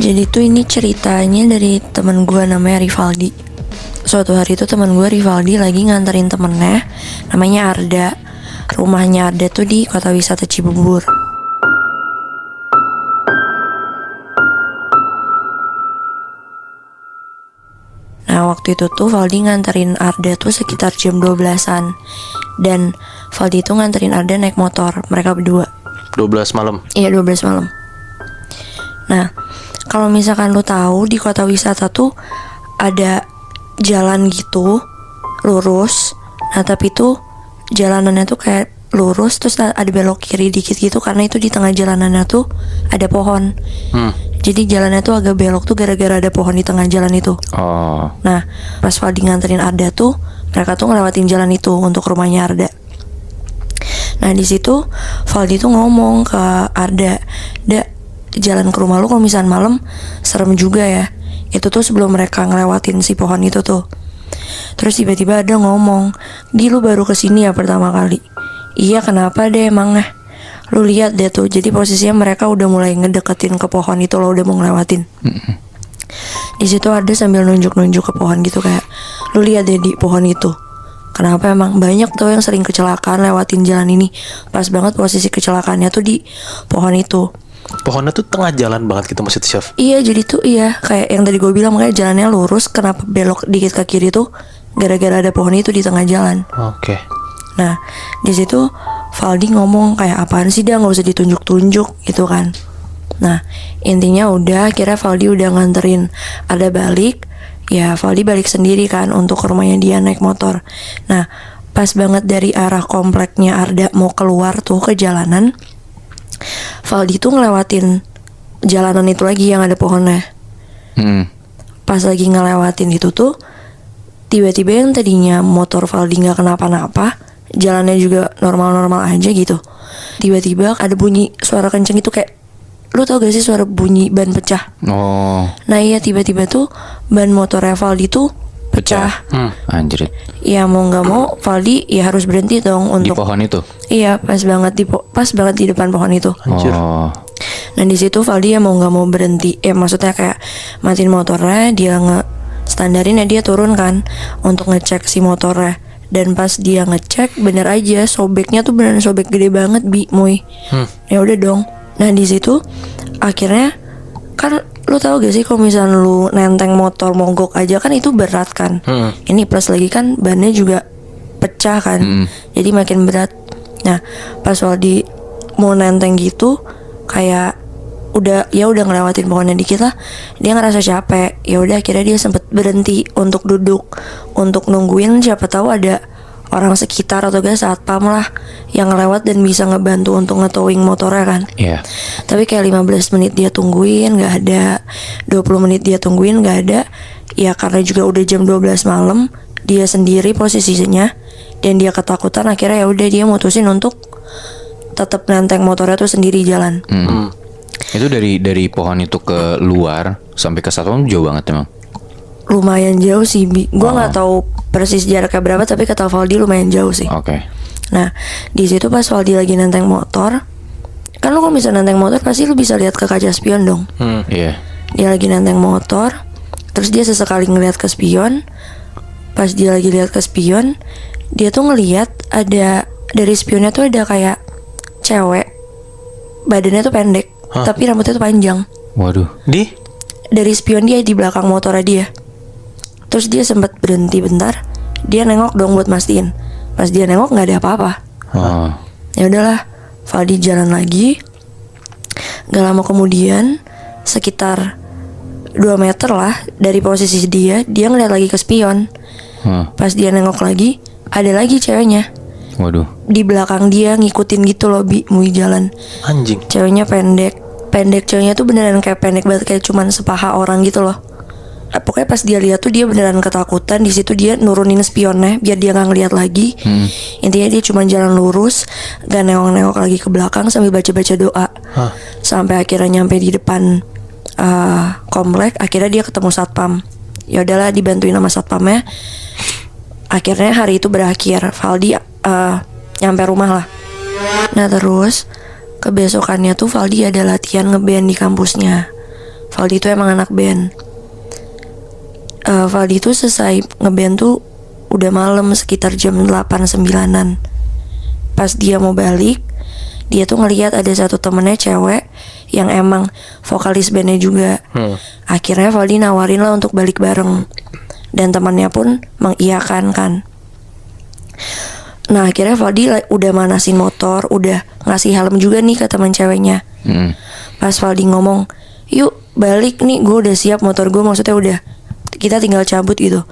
Jadi tuh ini ceritanya dari teman gue namanya Rivaldi. Suatu hari tuh teman gue Rivaldi lagi nganterin temennya namanya Arda. Rumahnya Arda tuh di kota wisata Cibubur. Nah waktu itu tuh Valdi nganterin Arda tuh sekitar jam 12-an. Dan Valdi tuh nganterin Arda naik motor. Mereka berdua 12 malam. Iya 12 malam. Nah kalau misalkan lu tahu di kota wisata tuh ada jalan gitu lurus. Nah tapi tuh jalanannya tuh kayak lurus, terus ada belok kiri dikit gitu. Karena itu di tengah jalanannya tuh ada pohon. Jadi jalannya tuh agak belok tuh gara-gara ada pohon di tengah jalan itu. Oh. Nah pas Valdi nganterin Arda tuh, mereka tuh ngelewatin jalan itu untuk rumahnya Arda. Nah di situ Valdi tuh ngomong ke Arda, "Da, jalan ke rumah lu kalau misalnya malam serem juga ya." Itu tuh sebelum mereka ngelewatin si pohon itu tuh. Terus tiba-tiba Arda ngomong, "Di, lu baru kesini ya pertama kali?" "Iya, kenapa deh emangnya?" "Lu lihat deh tuh, jadi posisinya mereka udah mulai ngedeketin ke pohon itu loh, udah mau ngelewatin." Di situ Arda sambil nunjuk-nunjuk ke pohon gitu kayak, "Lu lihat deh di pohon itu. Kenapa emang banyak tuh yang sering kecelakaan lewatin jalan ini." Pas banget posisi kecelakaannya tuh di pohon itu. Pohonnya tuh tengah jalan banget gitu maksudnya, Chef. Iya jadi tuh iya kayak yang tadi gue bilang, makanya jalannya lurus, kenapa belok dikit ke kiri tuh gara-gara ada pohon itu di tengah jalan. Oke. Nah di situ Valdi ngomong kayak, "Apaan sih, dah nggak usah ditunjuk-tunjuk," gitu kan. Nah intinya udah akhirnya Valdi udah nganterin Arda balik. Ya Valdi balik sendiri kan untuk ke rumahnya dia naik motor. Nah pas banget dari arah kompleknya Arda mau keluar tuh ke jalanan, Valdi tuh ngelewatin jalanan itu lagi yang ada pohonnya. Pas lagi ngelewatin itu tuh, tiba-tiba yang tadinya motor Valdi gak kenapa-napa, jalannya juga normal-normal aja gitu, tiba-tiba ada bunyi suara kenceng itu kayak, lu tau gak sih suara bunyi ban pecah? Oh. Nah iya tiba-tiba tuh ban motor Valdi tuh pecah. Anjrit. Ya mau nggak mau Valdi ya harus berhenti dong Di untuk. pohon itu. Iya pas banget di depan pohon itu. Anjir. Oh. Nah di situ Valdi ya mau nggak mau berhenti. Ya maksudnya kayak matiin motornya, dia standarin ya dia turun kan untuk ngecek si motornya. Dan pas dia ngecek bener aja sobeknya tuh beneran sobek gede banget Muy. Ya udah dong. Nah di situ akhirnya kan lu tahu gak sih kalau misalnya lu nenteng motor mogok aja kan itu berat kan. Ini plus lagi kan bannya juga pecah kan. Jadi makin berat. Nah pas Valdi mau nenteng gitu kayak udah ngelewatin pohonnya dikit lah, dia ngerasa capek. Ya udah akhirnya dia sempet berhenti untuk duduk untuk nungguin siapa tahu ada orang sekitar atau gak satpam lah yang ngelewat dan bisa ngebantu untuk nge-towing motornya kan. Iya. Tapi kayak 15 menit dia tungguin gak ada, 20 menit dia tungguin gak ada. Ya karena juga udah jam 12 malam, dia sendiri posisinya dan dia ketakutan, akhirnya ya udah dia mutusin untuk tetap nenteng motornya tuh sendiri jalan. Itu dari pohon itu ke luar sampai ke satpam jauh banget emang. Lumayan jauh sih, gue nggak tahu persis jaraknya berapa, tapi kata Valdi lumayan jauh sih. Oke. Nah di situ pas Valdi lagi nenteng motor, kan lu kalau bisa nenteng motor pasti lu bisa lihat ke kaca spion dong. Iya. Dia lagi nenteng motor, terus dia sesekali ngeliat ke spion. Pas dia lagi lihat ke spion, dia tuh ngeliat ada dari spionnya tuh ada kayak cewek, badannya tuh pendek, tapi rambutnya tuh panjang. Waduh. Dari spion dia di belakang motornya dia. Terus dia sempat berhenti bentar, dia nengok dong buat mastiin. Pas dia nengok nggak ada apa-apa. Oh. Ya udahlah, Valdi jalan lagi. Gak lama kemudian, sekitar 2 meter lah dari posisi dia ngeliat lagi ke spion. Pas dia nengok lagi, ada lagi ceweknya. Waduh. Di belakang dia ngikutin gitu loh Muy jalan. Anjing. Ceweknya pendek ceweknya tuh beneran kayak pendek banget, kayak cuman sepaha orang gitu loh. Pokoknya pas dia lihat tuh dia beneran ketakutan. Di situ dia nurunin spionnya biar dia nggak ngeliat lagi. Intinya dia cuma jalan lurus, gak nengok-nengok lagi ke belakang sambil baca-baca doa. Sampai akhirnya nyampe di depan komplek. Akhirnya dia ketemu satpam. Ya udahlah dibantuin sama satpamnya. Akhirnya hari itu berakhir. Valdi nyampe rumah lah. Nah terus kebesokannya tuh Valdi ada latihan ngeband di kampusnya. Valdi itu emang anak band. Valdi itu selesai ngeband tuh udah malam sekitar jam 8-9an. Pas dia mau balik, dia tuh ngelihat ada satu temennya cewek yang emang vokalis bandnya juga. Akhirnya Valdi nawarin lah untuk balik bareng, dan temannya pun mengiyakan kan. Nah akhirnya Valdi udah manasin motor, udah ngasih helm juga nih ke teman ceweknya. Pas Valdi ngomong, yuk balik nih, gue udah siap, motor gue maksudnya udah, kita tinggal cabut gitu.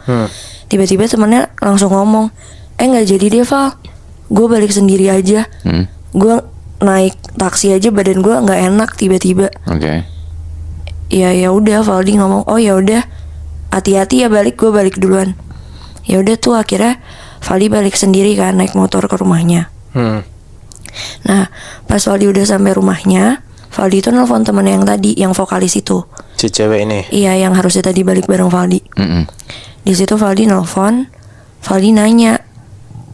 Tiba-tiba temennya langsung ngomong, nggak jadi deh Val, gue balik sendiri aja. Gue naik taksi aja, badan gue nggak enak tiba-tiba. Oke. Ya udah, Valdi ngomong, oh ya udah, hati-hati ya balik, gue balik duluan. Ya udah tuh akhirnya Valdi balik sendiri kan, naik motor ke rumahnya. Nah pas Valdi udah sampai rumahnya, Valdi itu nelfon temen yang tadi, yang vokalis itu. Si cewek ini. Iya, yang harusnya tadi balik bareng Valdi. Di situ Valdi nelfon, Valdi nanya,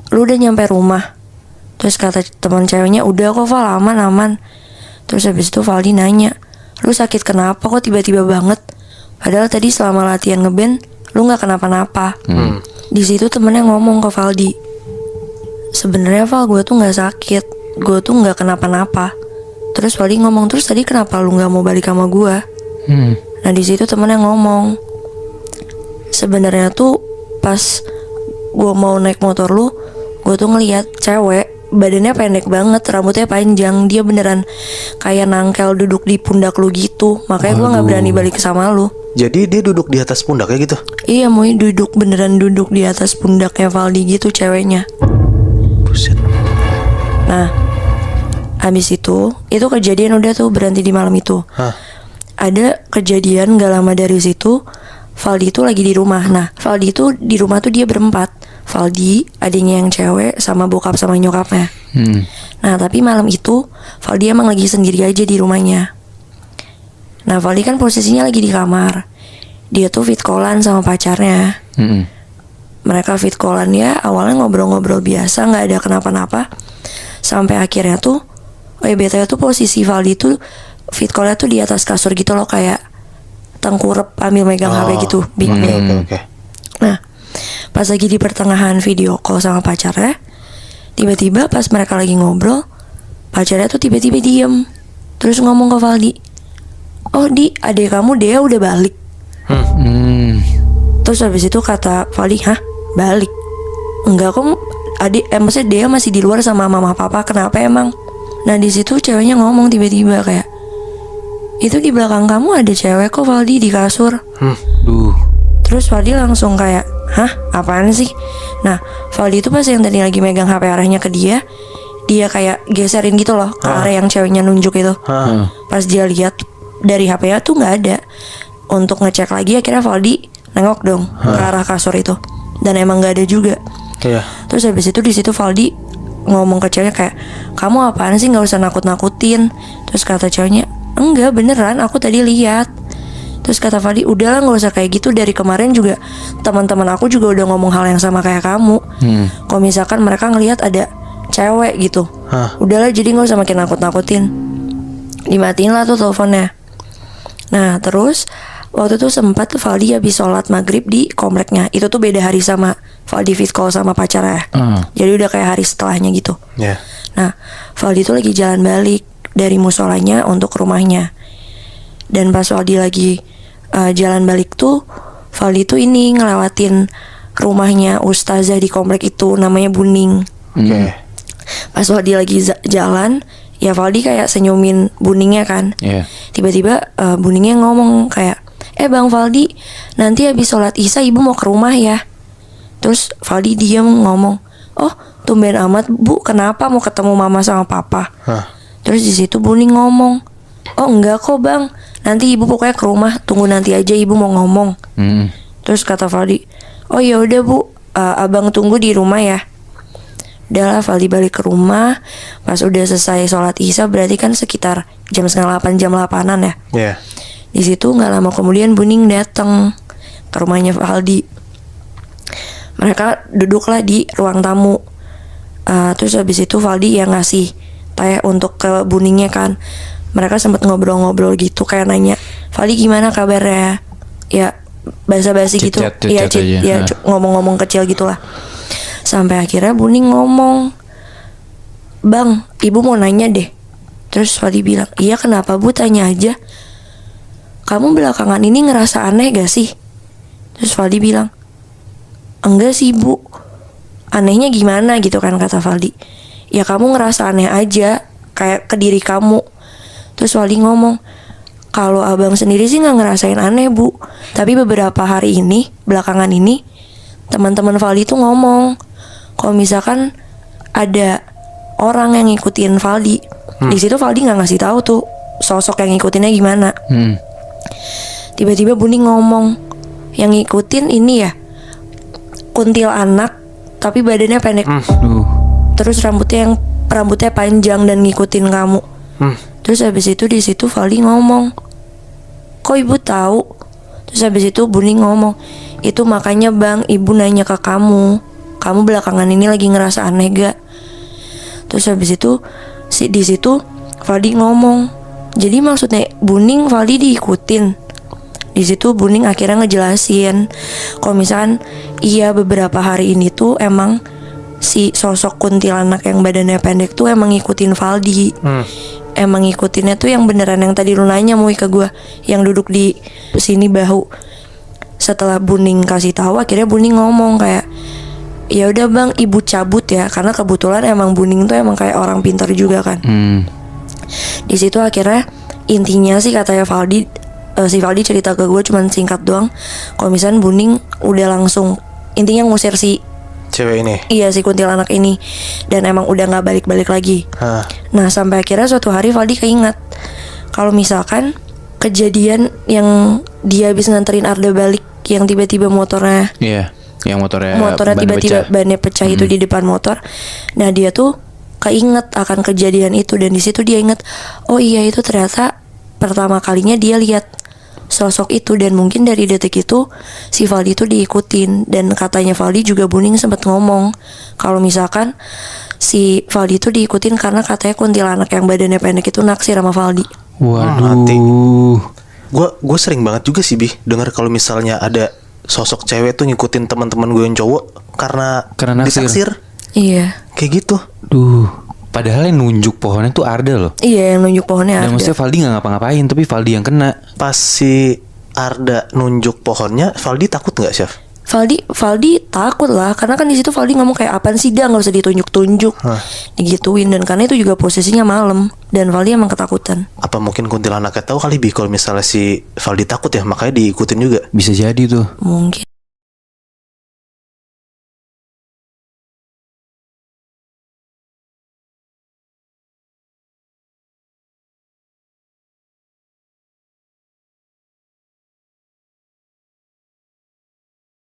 lu udah nyampe rumah? Terus kata teman ceweknya, udah kok Val, aman. Terus habis itu Valdi nanya, lu sakit kenapa kok tiba-tiba banget? Padahal tadi selama latihan ngeband lu nggak kenapa-napa. Di situ temennya ngomong ke Valdi, sebenarnya Val, gue tuh nggak sakit, gue tuh nggak kenapa-napa. Terus Valdi ngomong, terus tadi kenapa lu nggak mau balik sama gue? Nah di situ temennya ngomong, sebenarnya tuh pas gue mau naik motor lu, gue tuh ngeliat cewek, badannya pendek banget, rambutnya panjang, dia beneran kayak nangkel duduk di pundak lu gitu. Makanya gue nggak berani balik sama lu. Jadi dia duduk di atas pundaknya gitu? Iya, mau beneran duduk di atas pundaknya Valdi gitu ceweknya. Buset. Nah habis itu kejadian udah tuh berhenti di malam itu. Ada kejadian gak lama dari situ, Valdi itu lagi di rumah. Nah Valdi itu di rumah tuh dia berempat, Valdi, adiknya yang cewek, sama bokap sama nyokapnya. Nah tapi malam itu Valdi emang lagi sendiri aja di rumahnya. Nah Valdi kan posisinya lagi di kamar. Dia tuh fit callan sama pacarnya. Mereka fit callan ya, awalnya ngobrol-ngobrol biasa, gak ada kenapa-napa. Sampai akhirnya tuh, BTW tuh posisi Valdi tuh fit callnya tuh di atas kasur gitu loh, kayak tengkurep ambil megang HP gitu. Oke. Nah pas lagi di pertengahan video call sama pacarnya, tiba-tiba pas mereka lagi ngobrol, pacarnya tuh tiba-tiba diem. Terus ngomong ke Valdi, oh Di, adik kamu Dea udah balik. Terus habis itu kata Valdi, hah balik? Enggak kok, maksudnya Dea masih di luar sama mama papa, kenapa emang? Nah di situ ceweknya ngomong tiba-tiba kayak, itu di belakang kamu ada cewek kok Valdi di kasur. Terus Valdi langsung kayak, hah apaan sih? Nah Valdi itu pas yang tadi lagi megang HP arahnya ke dia kayak geserin gitu loh ke arah yang ceweknya nunjuk itu. Pas dia lihat dari HP-nya tuh nggak ada. Untuk ngecek lagi akhirnya Valdi nengok dong ke arah kasur itu, dan emang nggak ada juga. Terus habis itu di situ Valdi ngomong ke ceweknya kayak, kamu apaan sih, nggak usah nakut-nakutin. Terus kata ceweknya, enggak beneran, aku tadi lihat. Terus kata Valdi, udahlah nggak usah kayak gitu, dari kemarin juga teman-teman aku juga udah ngomong hal yang sama kayak kamu. Kalau misalkan mereka ngelihat ada cewek gitu, udahlah jadi nggak usah makin nakut-nakutin. Dimatiin lah tuh teleponnya. Nah terus waktu itu sempat Valdi habis sholat maghrib di kompleknya. Itu tuh beda hari sama Valdi fit call sama pacarnya. Jadi udah kayak hari setelahnya gitu. Nah Valdi tuh lagi jalan balik dari musolanya untuk rumahnya. Dan pas Valdi lagi jalan balik tuh, Valdi tuh ini ngelewatin rumahnya ustazah di komplek itu, namanya Buning. Pas Valdi lagi jalan, ya Valdi kayak senyumin Buningnya kan. Tiba-tiba Buningnya ngomong kayak, Bang Valdi, nanti habis sholat isya ibu mau ke rumah ya. Terus Valdi diam ngomong, oh tumben amat Bu, kenapa mau ketemu mama sama papa? Terus di situ Buning ngomong, oh enggak kok bang, nanti ibu pokoknya ke rumah, tunggu nanti aja ibu mau ngomong. Terus kata Valdi, oh ya udah Bu, abang tunggu di rumah ya. Udahlah Valdi balik ke rumah. Pas udah selesai sholat isya, berarti kan sekitar jam 7:30, jam 8-an ya. Di situ nggak lama kemudian Buning datang ke rumahnya Valdi. Mereka duduklah di ruang tamu. Terus habis itu Valdi yang ngasih teh untuk ke Buningnya kan. mereka sempet ngobrol-ngobrol gitu, kayak nanya, Valdi gimana kabarnya? Ya basa-basi gitu. Chit-chat Iya, aja. ya, ngomong-ngomong kecil gitulah. Sampai akhirnya Buning ngomong, Bang, ibu mau nanya deh. Terus Valdi bilang, iya kenapa Bu, tanya aja. Kamu belakangan ini ngerasa aneh gak sih? Terus Valdi bilang, enggak sih Bu. Anehnya gimana gitu kan, kata Valdi. Ya kamu ngerasa aneh aja, kayak ke diri kamu. Terus Valdi ngomong, kalau abang sendiri sih gak ngerasain aneh Bu, tapi beberapa hari ini, belakangan ini, teman-teman Valdi tuh ngomong, kalau misalkan ada orang yang ngikutin Valdi, di situ Valdi nggak ngasih tahu tuh sosok yang ngikutinnya gimana. Tiba-tiba Buning ngomong, yang ngikutin ini ya kuntilanak tapi badannya pendek, terus rambutnya panjang dan ngikutin kamu. Terus habis itu di situ Valdi ngomong, kok ibu tahu? Terus habis itu Buning ngomong, itu makanya Bang, ibu nanya ke kamu belakangan ini lagi ngerasa aneh gak? Terus habis itu di situ Valdi ngomong, jadi maksudnya Buning Valdi diikutin. Di situ Buning akhirnya ngejelasin kalau misalkan iya beberapa hari ini tuh emang si sosok kuntilanak yang badannya pendek tuh emang ngikutin Valdi. Emang ngikutinnya tuh yang beneran yang tadi lu nanya Mui ke gue, yang duduk di sini bahu. Setelah Buning kasih tahu, akhirnya Buning ngomong kayak, ya udah Bang, ibu cabut ya, karena kebetulan emang Buning tuh emang kayak orang pintar juga kan. Di situ akhirnya intinya sih katanya Valdi, si Valdi cerita ke gue cuman singkat doang. Kalau misalnya Buning udah langsung intinya ngusir si cewek ini. Iya, si kuntilanak ini, dan emang udah nggak balik-balik lagi. Nah sampai akhirnya suatu hari Valdi keinget kalau misalkan kejadian yang dia habis nganterin Arda balik, yang tiba-tiba motornya yang motornya tiba-tiba bannya pecah itu di depan motor. Nah dia tuh keinget akan kejadian itu, dan di situ dia inget, oh iya itu ternyata pertama kalinya dia lihat sosok itu, dan mungkin dari detik itu si Valdi itu diikutin. Dan katanya Valdi juga Buning sempat ngomong kalau misalkan si Valdi itu diikutin karena katanya kuntilanak yang badannya pendek itu naksir sama Valdi. Waduh. Gue sering banget juga sih dengar kalau misalnya ada sosok cewek tuh ngikutin teman-teman gue yang cowok karena naksir. ditaksir. Iya. Kayak gitu. Padahal yang nunjuk pohonnya tuh Arda loh. Iya, yang nunjuk pohonnya Dan Arda. maksudnya Valdi gak ngapa-ngapain, tapi Valdi yang kena. Pas si Arda nunjuk pohonnya, Valdi takut nggak, Chef? Valdi takut lah, karena kan di situ Valdi ngomong kayak, apaan sih nggak usah ditunjuk-tunjuk, digituin. Dan karena itu juga posisinya malam, dan Valdi emang ketakutan. Apa mungkin kuntilanaknya tahu kali kalau misalnya si Valdi takut ya, makanya diikutin juga. Bisa jadi tuh. Mungkin